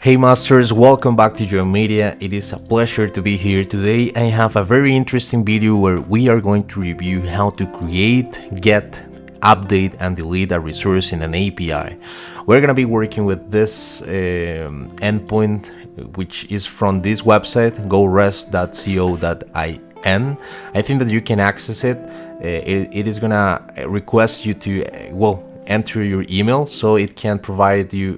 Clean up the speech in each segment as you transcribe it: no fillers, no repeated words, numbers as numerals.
Hey masters, welcome back to JoanMedia. It is a pleasure to be here today. I have a very interesting video where we are going to review how to create, get, update and delete a resource in an API. We're going to be working with this endpoint, which is from this website, gorest.co.in. I think that you can access it. It is going to request you to enter your email so it can provide you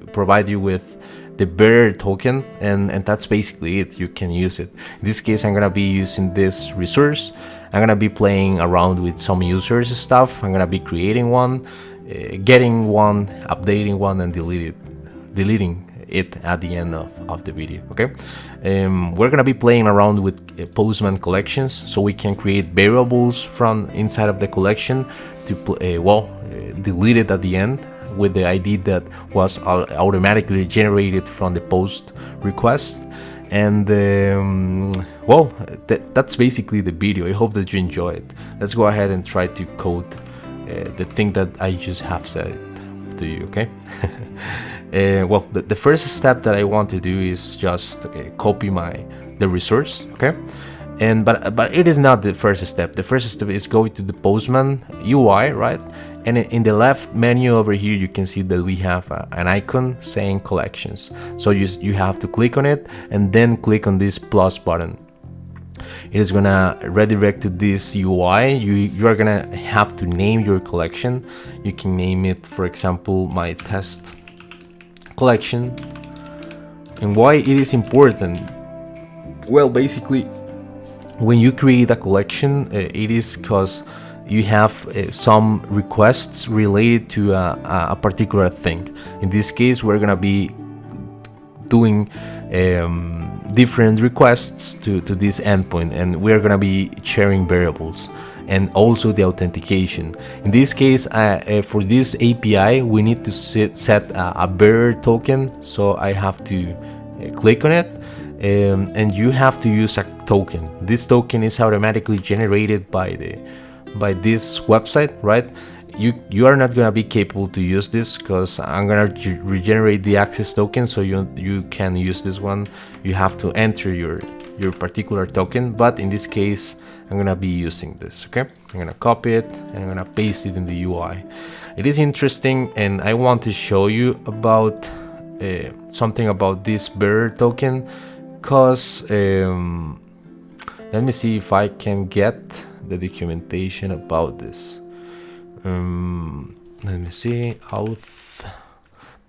with the bearer token, and that's basically it. You can use it. In this case, I'm gonna be using this resource. I'm gonna be playing around with some users stuff. I'm gonna be creating one, getting one, updating one, and deleting it at the end of the video. Okay, we're gonna be playing around with Postman collections, so we can create variables from inside of the collection to delete it at the end with the ID that was automatically generated from the post request. And that's basically the video. I hope that you enjoy it. Let's go ahead and try to code the thing that I just have said to you. Okay. The first step that I want to do is just copy the resource. Okay. But it is not the first step. The first step is going to the Postman UI, right? And in the left menu over here, you can see that we have an icon saying collections. So you have to click on it and then click on this plus button. It is gonna redirect to this UI. You are gonna have to name your collection. You can name it, for example, my test collection. And why it is important? Well, basically, when you create a collection, it is because you have some requests related to a particular thing. In this case, we're gonna be doing different requests to this endpoint, and we're gonna be sharing variables and also the authentication. In this case, for this API, we need to set a bearer token. So I have to click on it. And you have to use a token. This token is automatically generated by this website, right? You are not gonna be capable to use this because I'm gonna regenerate the access token, so you can use this one. You have to enter your particular token, but in this case I'm gonna be using this. Okay, I'm gonna copy it and I'm gonna paste it in the UI. It is interesting, and I want to show you about something about this bearer token, because let me see if I can get the documentation about this. Let me see.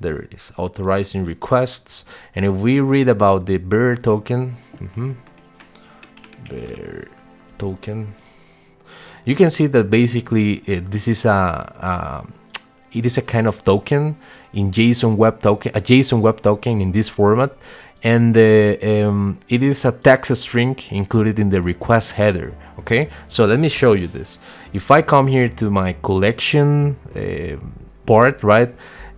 There it is, authorizing requests. And if we read about the bearer token, bearer token, you can see that basically this is it is a kind of token in JSON web token, a JSON web token in this format. And it is a text string included in the request header. Okay, so let me show you this. If I come here to my collection part, right,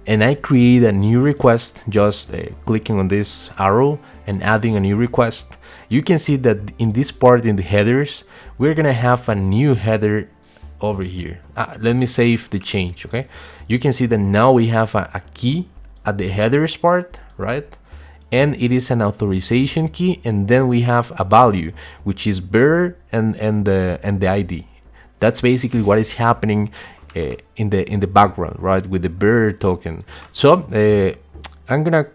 and I create a new request, just clicking on this arrow and adding a new request, you can see that in this part, in the headers, we're gonna have a new header over here. Let me save the change. Okay, you can see that now we have a key at the headers part, right? And it is an authorization key, and then we have a value, which is bearer and the ID. That's basically what is happening in the background, right, with the bearer token. So I'm gonna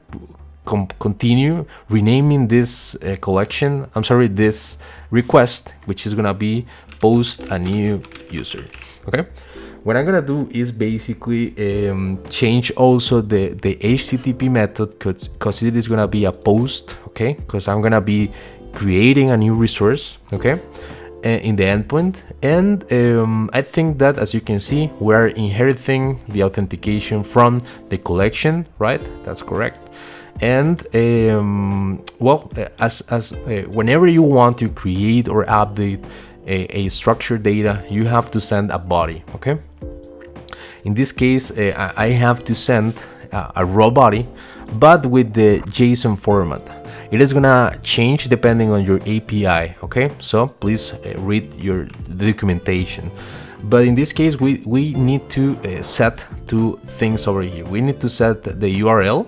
continue renaming this collection. I'm sorry, this request, which is gonna be post a new user. Okay. What I'm gonna do is basically change also the HTTP method, because it is gonna be a post, okay? Because I'm gonna be creating a new resource, okay, in the endpoint. And I think that, as you can see, we're inheriting the authentication from the collection, right? That's correct. And whenever you want to create or update a structured data, you have to send a body. Okay, in this case I have to send a raw body, but with the JSON format. It is gonna change depending on your API. Okay, so please read the documentation. But in this case, we need to set two things over here. We need to set the URL,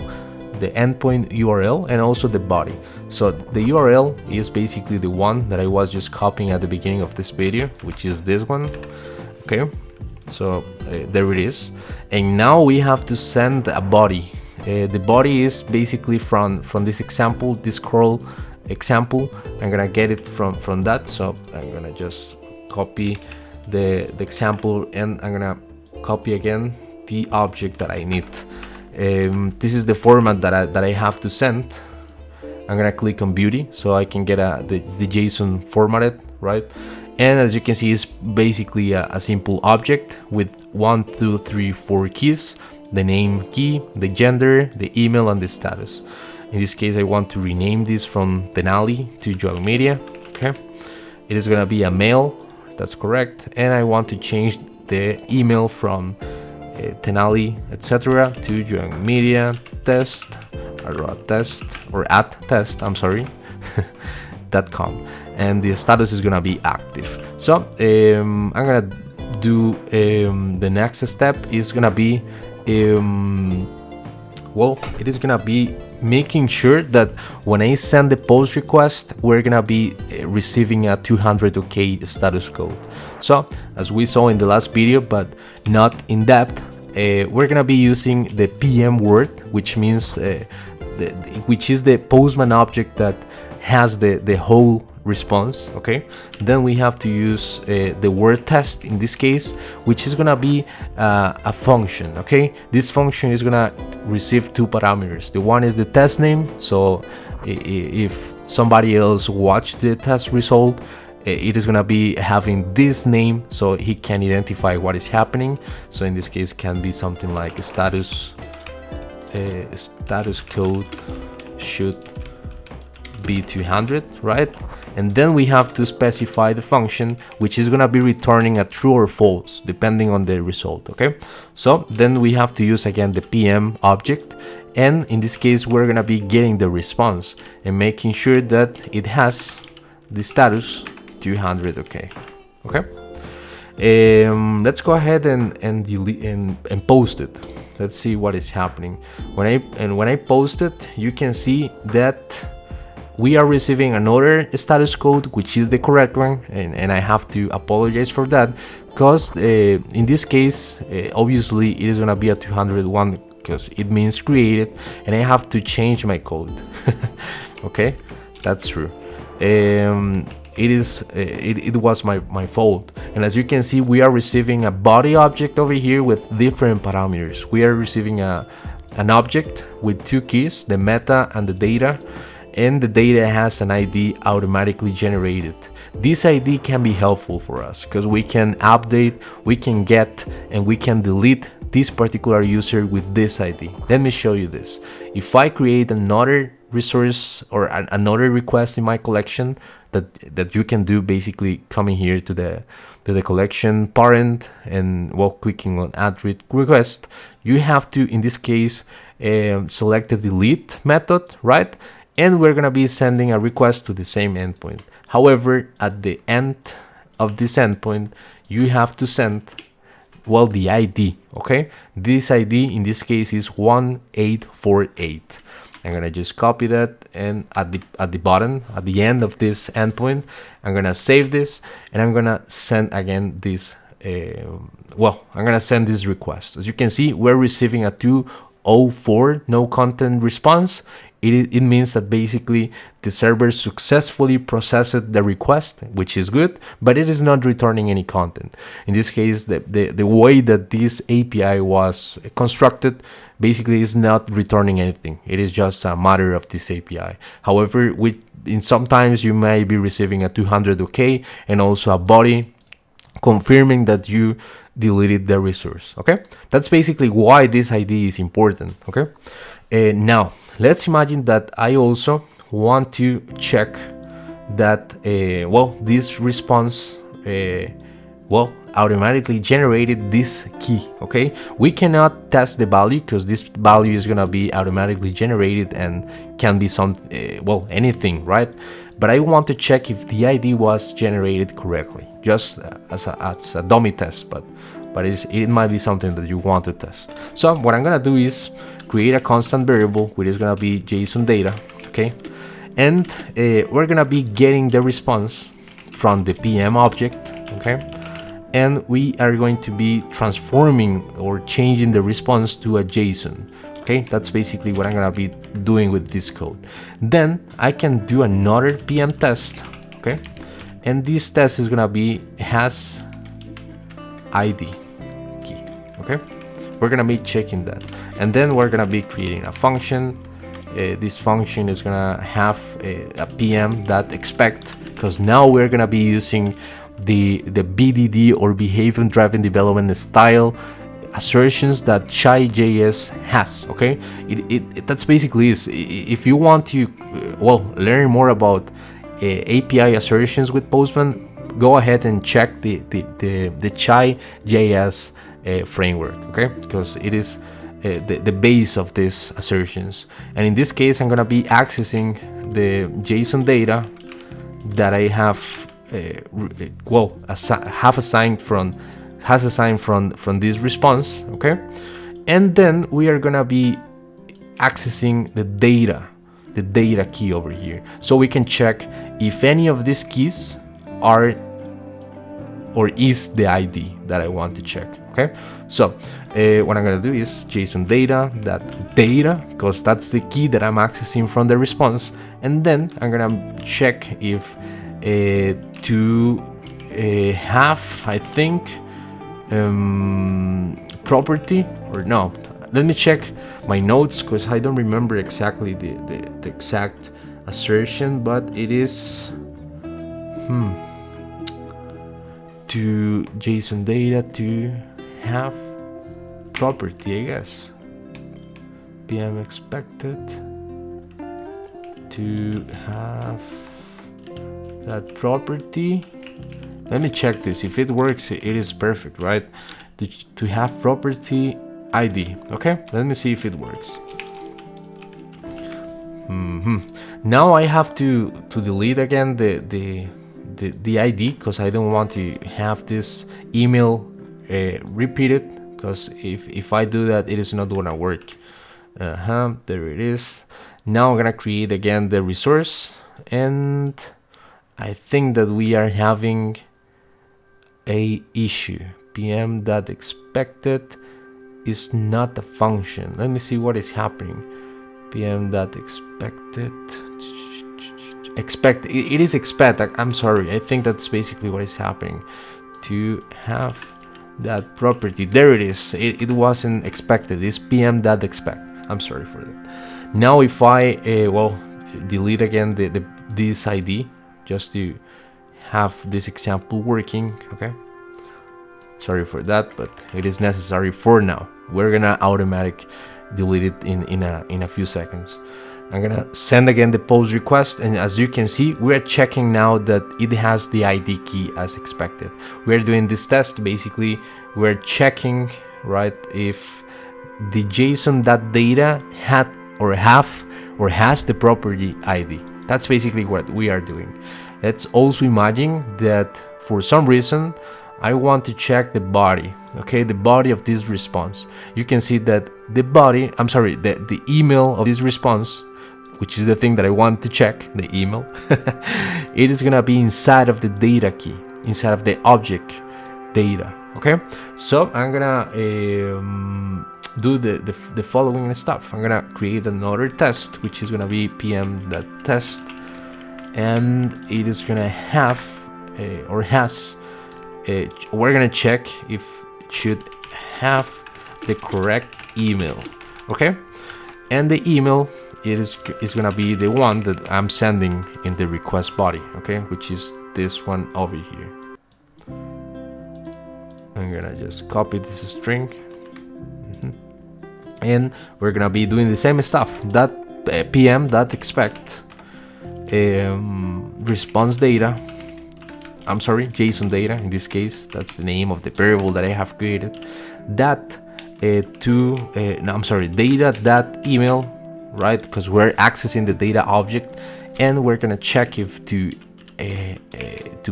the endpoint URL and also the body. So the URL is basically the one that I was just copying at the beginning of this video, which is this one. Okay, so there it is. And now we have to send a body. The body is basically from this example, this curl example. I'm gonna get it from that, so I'm gonna just copy the example, and I'm gonna copy again the object that I need. This is the format that I have to send. I'm gonna click on beauty so I can get the JSON formatted, right? And as you can see, it's basically a simple object with 1, 2, 3, 4 keys: the name key, the gender, the email, and the status. In this case, I want to rename this from Denali to JoanMedia. Okay, it is gonna be a mail, that's correct, and I want to change the email from Tenali, etc. to JoanMedia test or at test, I'm sorry, .com, and the status is gonna be active. So I'm gonna do the next step is gonna be well, it is gonna be making sure that when I send the post request, we're gonna be receiving a 200 OK status code. So as we saw in the last video, but not in depth, we're gonna be using the PM word, which means which is the Postman object that has the whole response. Okay, then we have to use the word test in this case, which is gonna be a function. Okay, this function is gonna receive two parameters. The one is the test name, so if somebody else watched the test result, it is gonna be having this name so he can identify what is happening. So in this case, it can be something like status code should be 200, right? And then we have to specify the function, which is gonna be returning a true or false depending on the result. Okay, so then we have to use again the PM object, and in this case we're gonna be getting the response and making sure that it has the status 200 OK. Okay, let's go ahead and delete and post it. Let's see what is happening. When I post it, you can see that we are receiving another status code, which is the correct one, and I have to apologize for that, because in this case obviously it is gonna be a 201 because it means created, and I have to change my code. Okay, that's true. It was my fault, and as you can see, we are receiving a body object over here with different parameters. We are receiving an object with two keys, the meta and the data, and the data has an ID automatically generated. This ID can be helpful for us because we can update, we can get, and we can delete this particular user with this ID. Let me show you this. If I create another resource or another request in my collection, that you can do basically coming here to the collection parent and while clicking on add request, you have to, in this case, select the delete method, right? And we're gonna be sending a request to the same endpoint. However, at the end of this endpoint, you have to send, well, the ID. Okay, this ID in this case is 1848. I'm gonna just copy that, and at the bottom, at the end of this endpoint, I'm gonna save this, and I'm gonna send again this. I'm gonna send this request. As you can see, we're receiving a 204 no content response. It means that basically the server successfully processed the request, which is good, but it is not returning any content. In this case, the way that this API was constructed basically is not returning anything. It is just a matter of this API. However, sometimes you may be receiving a 200 OK and also a body confirming that you deleted the resource. Okay, that's basically why this ID is important. Okay, now let's imagine that I also want to check that this response automatically generated this key. Okay, we cannot test the value because this value is gonna be automatically generated and can be some anything, right? But I want to check if the ID was generated correctly, just as a dummy test. But but it might be something that you want to test. So what I'm gonna do is create a constant variable, which is gonna be JSON data, okay? And we're gonna be getting the response from the PM object, okay? And we are going to be transforming or changing the response to a JSON. Okay, that's basically what I'm gonna be doing with this code. Then I can do another PM test, okay? And this test is gonna be has ID key, okay? We're gonna be checking that. And then we're gonna be creating a function. This function is gonna have a PM.expect, because now we're gonna be using the BDD or behavior driven development style assertions that Chai.js has, okay? That's basically is. If you want to learn more about API assertions with Postman, go ahead and check the Chai.js framework, okay? Because it is the base of these assertions. And in this case, I'm gonna be accessing the JSON data that I have has assigned from this response, okay? And then we are gonna be accessing the data key over here, so we can check if any of these keys are or is the ID that I want to check, okay? So what I'm gonna do is JSON data, because that's the key that I'm accessing from the response, and then I'm gonna check if to have, I think, property, or no, let me check my notes because I don't remember exactly the exact assertion, but it is to JSON data to have property, I guess. PM expected to have that property. Let me check this. If it works, it is perfect, right? To have property ID. Okay, let me see if it works. Now I have to delete again the ID, because I don't want to have this email repeated, because if I do that, it is not gonna work. There it is. Now I'm gonna create again the resource, and I think that we are having a issue. PM.expected is not a function. Let me see what is happening. PM.expected it is expect. I'm sorry, I think that's basically what is happening. To have that property, there it is. It wasn't expected. It's PM.expect. I'm sorry for that. Now if I delete again this ID, just to have this example working, okay? Sorry for that, but it is necessary for now. We're gonna automatic delete it in a few seconds. I'm gonna send again the post request, and as you can see, we're checking now that it has the ID key as expected. We're doing this test. Basically, we're checking, right, if the JSON.data had or has the property ID. That's basically what we are doing. Let's also imagine that for some reason I want to check the body, okay, the body of this response. You can see that the email of this response, which is the thing that I want to check, the email, it is gonna be inside of the data key, inside of the object data, okay? So I'm gonna do the following stuff. I'm gonna create another test, which is gonna be PM.test, and it is gonna have we're gonna check if it should have the correct email, okay? And the email is gonna be the one that I'm sending in the request body, okay, which is this one over here. I'm gonna just copy this string, and we're gonna be doing the same stuff. That PM.expect response data, JSON data in this case, that's the name of the variable that I have created, that data.email, right, because we're accessing the data object, and we're gonna check if to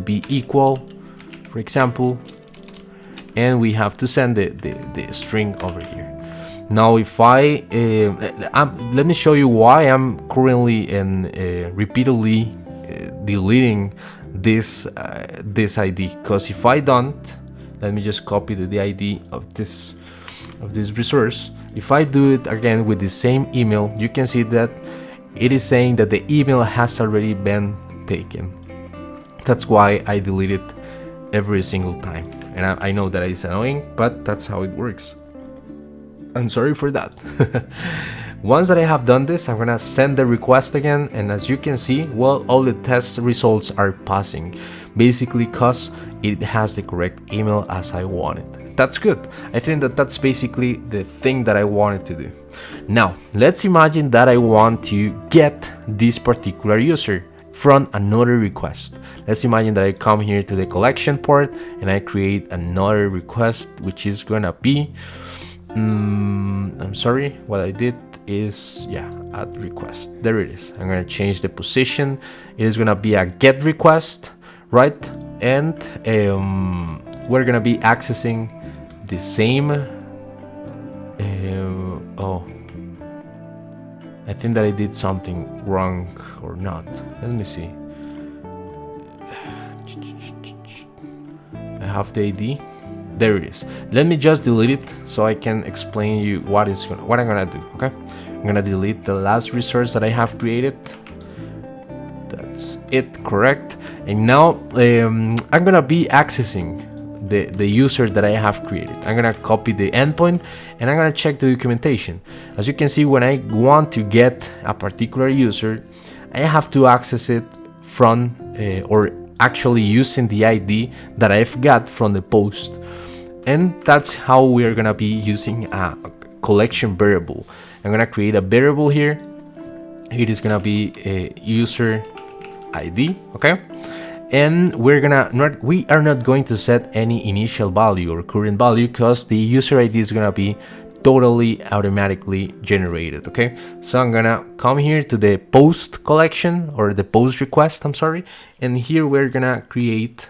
be equal, for example, and we have to send the string over here. Now if I let me show you why I'm currently and repeatedly deleting this ID, because if I don't, let me just copy the ID of this resource. If I do it again with the same email, you can see that it is saying that the email has already been taken. That's why I delete it every single time, and I know that it's annoying, but that's how it works. I'm sorry for that. Once that I have done this, I'm gonna send the request again, and as you can see, well, all the test results are passing, basically because it has the correct email as I wanted. That's good. I think that that's basically the thing that I wanted to do. Now, let's imagine that I want to get this particular user from another request. Let's imagine that I come here to the collection part and I create another request, which is gonna be I'm sorry, what I did is, yeah, add request. There it is. I'm gonna change the position. It is gonna be a get request, right? And we're gonna be accessing the same oh, I think that I did something wrong or not. Let me see. I have the ID. There it is. Let me just delete it so I can explain you what I'm gonna do. Okay, I'm gonna delete the last resource that I have created. That's it, correct. And now I'm gonna be accessing the user that I have created. I'm gonna copy the endpoint and I'm gonna check the documentation. As you can see, when I want to get a particular user, I have to access it from or actually using the ID that I've got from the post. And that's how we're gonna be using a collection variable. I'm gonna create a variable here. It is gonna be a user ID, okay? And we are not going to set any initial value or current value, because the user ID is gonna be totally automatically generated, okay? So I'm gonna come here to the post collection, or the post request, I'm sorry, and here we're gonna create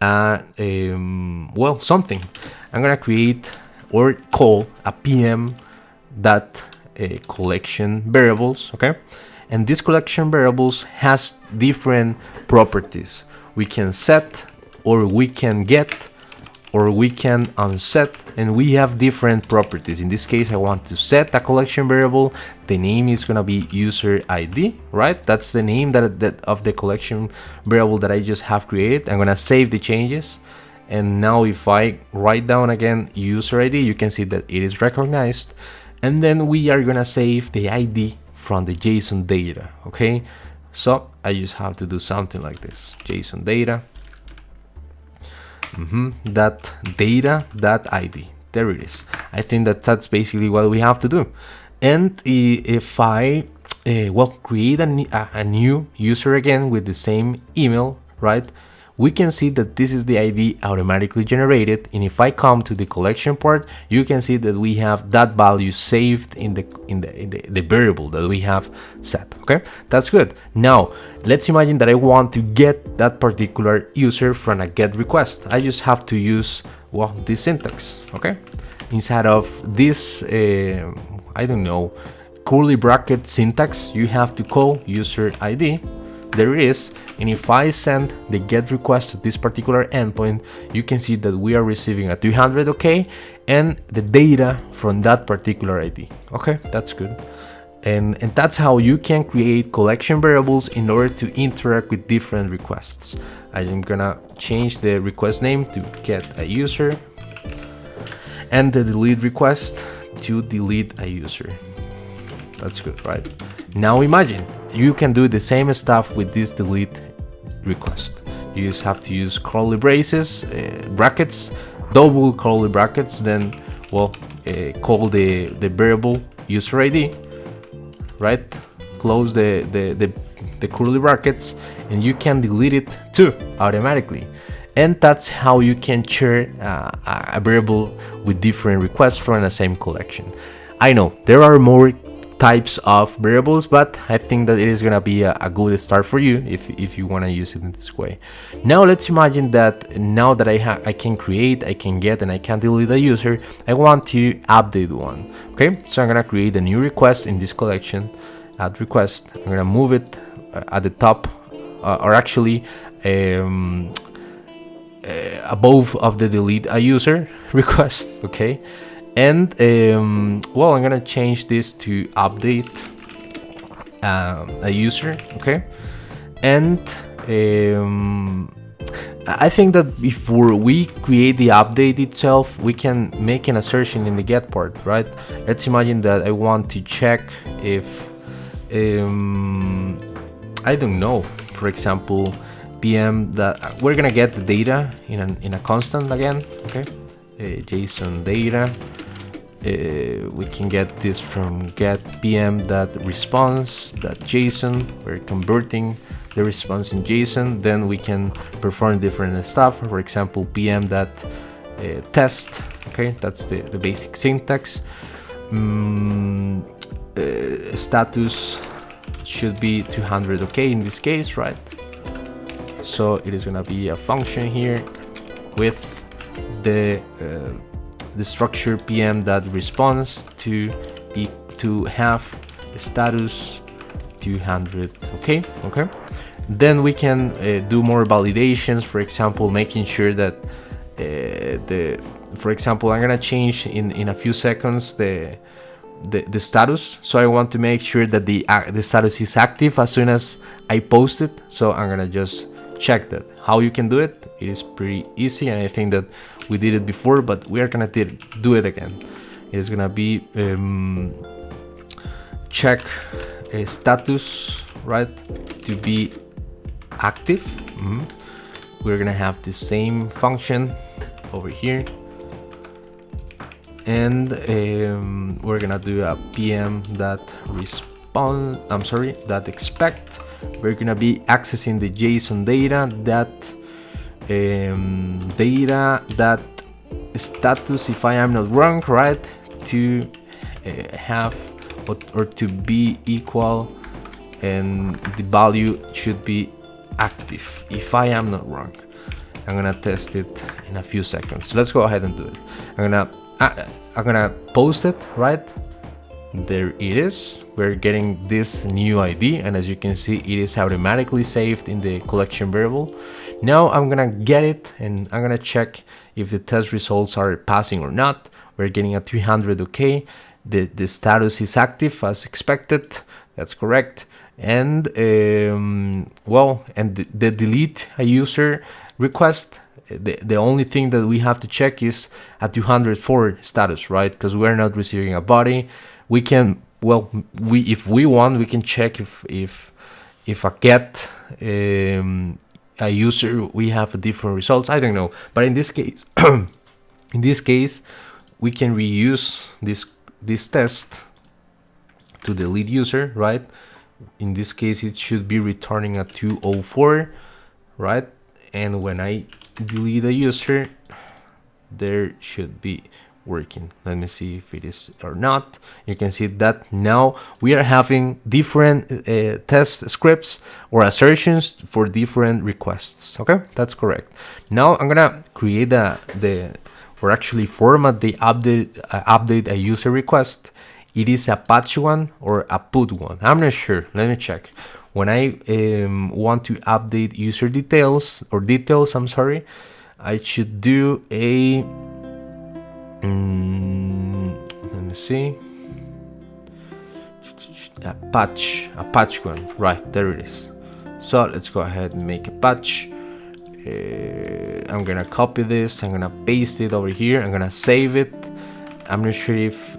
well, something. I'm gonna create or call a PM that collection variables, okay? And this collection variables has different properties. We can set, or we can get, or we can unset, and we have different properties. In this case, I want to set a collection variable. The name is gonna be user ID, right? That's the name that of the collection variable that I just have created. I'm gonna save the changes, and now if I write down again user ID, you can see that it is recognized. And then we are gonna save the ID from the JSON data, okay? So I just have to do something like this: JSON data. That data, that ID. There it is. I think that that's basically what we have to do. And if I well, create a new user again with the same email, right? We can see that this is the ID automatically generated. And if I come to the collection part, you can see that we have that value saved in the variable that we have set. Okay, that's good. Now let's imagine that I want to get that particular user from a get request. I just have to use, well, this syntax. Okay, inside of this I don't know, curly bracket syntax, you have to call user ID. There it is. And if I send the get request to this particular endpoint, you can see that we are receiving a 200 OK and the data from that particular ID. Okay, that's good. And that's how you can create collection variables in order to interact with different requests. I am gonna change the request name to get a user and the delete request to delete a user. That's good, right? Now imagine you can do the same stuff with this delete request. You just have to use curly braces, brackets, double curly brackets, then, well, call the variable user ID, right? Close the curly brackets, and you can delete it too automatically. And that's how you can share a variable with different requests from the same collection. I know there are more types of variables, but I think that it is gonna be a good start for you if you want to use it in this way. Now let's imagine that now that I can create, I can get, and I can delete a user, I want to update one. Okay, so I'm gonna create a new request in this collection, add request. I'm gonna move it at the top, or actually above of the delete a user request. Okay, and well, I'm gonna change this to update a user. Okay, and I think that before we create the update itself, we can make an assertion in the get part, right? Let's imagine that I want to check if I don't know, for example, PM that we're gonna get the data in a constant again. Okay, JSON data. We can get this from get pm.response.json. We're converting the response in JSON. Then we can perform different stuff. For example, pm.test. Okay, that's the basic syntax. Status should be 200. Okay, in this case, right? So it is gonna be a function here with the structure pm.response to have status 200. Okay. Then we can do more validations. For example, making sure that for example, I'm gonna change in a few seconds the status. So I want to make sure that the status is active as soon as I post it. So I'm gonna just check that. How you can do it? It is pretty easy, and I think that we did it before, but we are gonna do it again. It is gonna be check status, right, to be active. We're gonna have the same function over here, and we're gonna do a pm.response. That expect. We're gonna be accessing the JSON data that status, if I am not wrong, right, to have or to be equal, and the value should be active, if I am not wrong. I'm gonna test it in a few seconds. So let's go ahead and do it. I'm gonna post it, right? There it is. We're getting this new ID, and as you can see, it is automatically saved in the collection variable. Now I'm gonna get it, and I'm gonna check if the test results are passing or not. We're getting a 300. Okay, the status is active as expected. That's correct. And well, and the delete a user request, the only thing that we have to check is a 204 status, right? Because we're not receiving a body. We can, well, if we want, we can check if a get a user, we have a different results. I don't know, but in this case, we can reuse this test to delete user, right? In this case, it should be returning a 204, right? And when I delete a user, there should be working. Let me see if it is or not. You can see that now we are having different test scripts or assertions for different requests. Okay, that's correct. Now I'm gonna create or actually format the update a user request. It is a patch one or a put one. I'm not sure. Let me check. When I want to update user details, I'm sorry, I should do a let me see, a patch one, right? There it is. So let's go ahead and make a patch. I'm gonna copy this, I'm gonna paste it over here, I'm gonna save it. I'm not sure if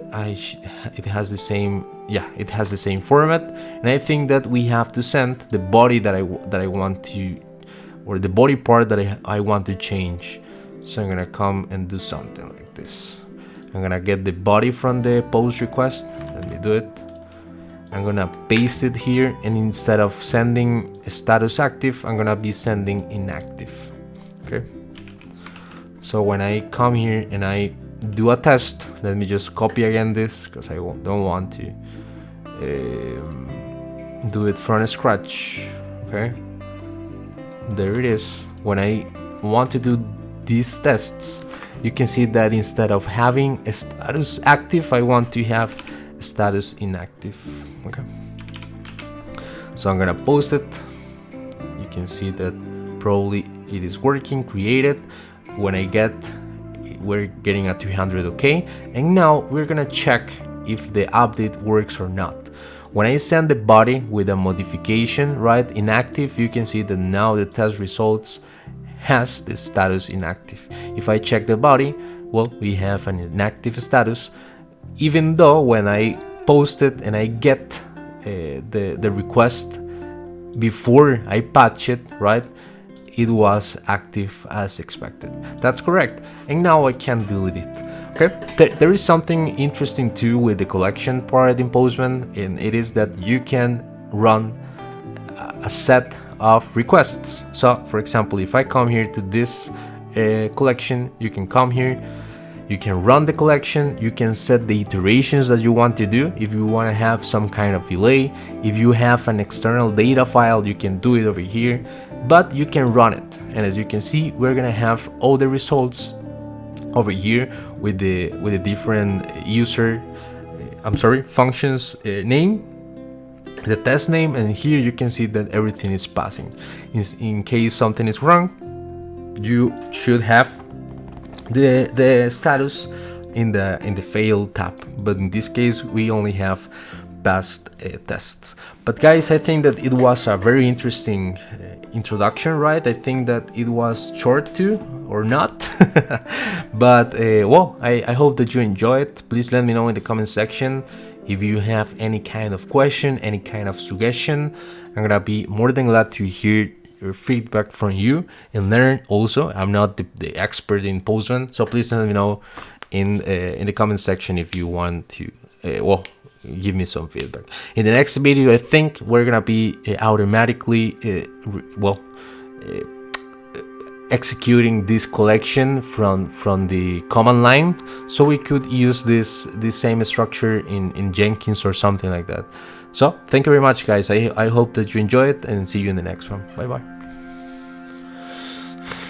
it has the same, yeah, it has the same format, and I think that we have to send the body that I want to, or the body part that I want to change. So I'm gonna come and do something like this. I'm gonna get the body from the post request. Let me do it. I'm gonna paste it here, and instead of sending status active, I'm gonna be sending inactive. Okay. So when I come here and I do a test, let me just copy again this because I don't want to do it from scratch. Okay, there it is. When I want to do these tests, you can see that instead of having a status active, I want to have status inactive. Okay, so I'm gonna post it. You can see that probably it is working, created. When I get, we're getting a 200. Okay, and now we're gonna check if the update works or not. When I send the body with a modification, right, inactive, you can see that now the test results has the status inactive. If I check the body, well, we have an inactive status, even though when I post it and I get the request before I patch it, right, it was active as expected. That's correct. And now I can delete it. Okay, there is something interesting too with the collection part in Postman, and it is that you can run a set of requests. So for example, if I come here to this collection, you can come here, you can run the collection, you can set the iterations that you want to do. If you want to have some kind of delay, if you have an external data file, you can do it over here, but you can run it. And as you can see, we're gonna have all the results over here with the different functions name, the test name, and here you can see that everything is passing. In case something is wrong, you should have the status in the fail tab, but in this case we only have passed tests. But guys, I think that it was a very interesting introduction, right? I think that it was short too, or not. But well, I hope that you enjoy it. Please let me know in the comment section if you have any kind of question, any kind of suggestion. I'm gonna be more than glad to hear your feedback from you and learn also. I'm not the expert in Postman, so please let me know in the comment section if you want to well, give me some feedback. In the next video, I think we're gonna be automatically executing this collection from the command line, so we could use this same structure in Jenkins or something like that. So thank you very much, guys. I hope that you enjoy it, and see you in the next one. Bye bye.